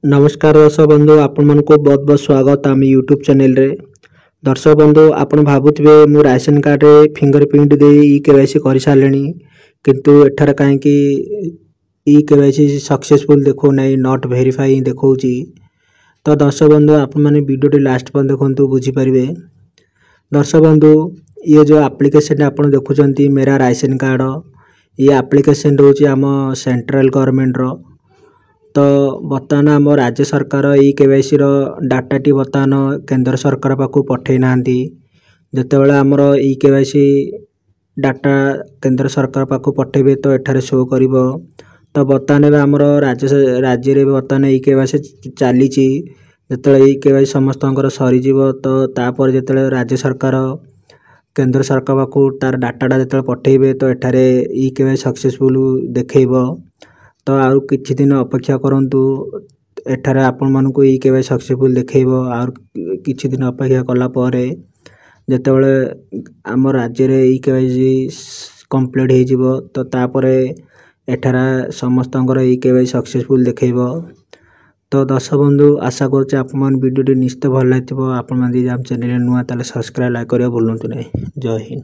नमस्कार दर्शक बंधु आपण मन को बहुत बहुत स्वागत आम यूट्यूब चैनल रे। दर्शक बंधु आपण भावुथिबे मु राशन कार्ड रे फिंगरप्रिंट दे ई केवाईसी कर सारलेनी किंतु एठार काहे कि ई केवाईसी सक्सेसफुल देखो नै नॉट वेरीफाई देखौची। तो दर्शक बंधु आपण माने वीडियो टी लास्ट पर देखंतु बुझी परिबे। दर्शक बंधु ये जो एप्लीकेशन आपण देखुचंती मेरा राशन कार्ड ये एप्लीकेशन रोची आम सेंट्रल गवर्नमेंट रो। तो बर्तमान आम राज्य सरकार ई केवाईसी डाटा टी बर्तमान केंद्र सरकार पाखु पठे नांती। जेतेबेले आमर ई केवाईसी डाटा केंद्र सरकार पाखु पठेबे तो एठारे शो करिवो। तो बर्तमान आमर राज्य रे बर्तमान ई केवाईसी चलीची। जेतेबेले ई केवाईसी समस्तंकर सरी जीवो तो तापर जेतेबेले राज्य सरकार केंद्र सरकार पाखु तार डाटाटा जेतेबेले पठेबे तो एठारे ई केवाईसी सक्सेसफुल देखैबो। तो आउ किछि दिन अपेक्षा करंतु एठारे आपण मन को ई केवाईसी सक्सेसफुल देखैबो। आउ किछि दिन अपेक्षा कला परे जेतेबेले आम राज्य रे ई केवाईसी कंप्लीट हे जिवो तो तापरे एठारा समस्तंकर ई केवाईसी सक्सेसफुल देखैबो। तो दर्शक बंधु आशा करछ आपण मन वीडियो टी निश्चित भल लागिथिबो। आपण मन जे आम चैनल नुआ ताले सब्सक्राइब लाइक करियो भूलंतु नै। जय हिंद।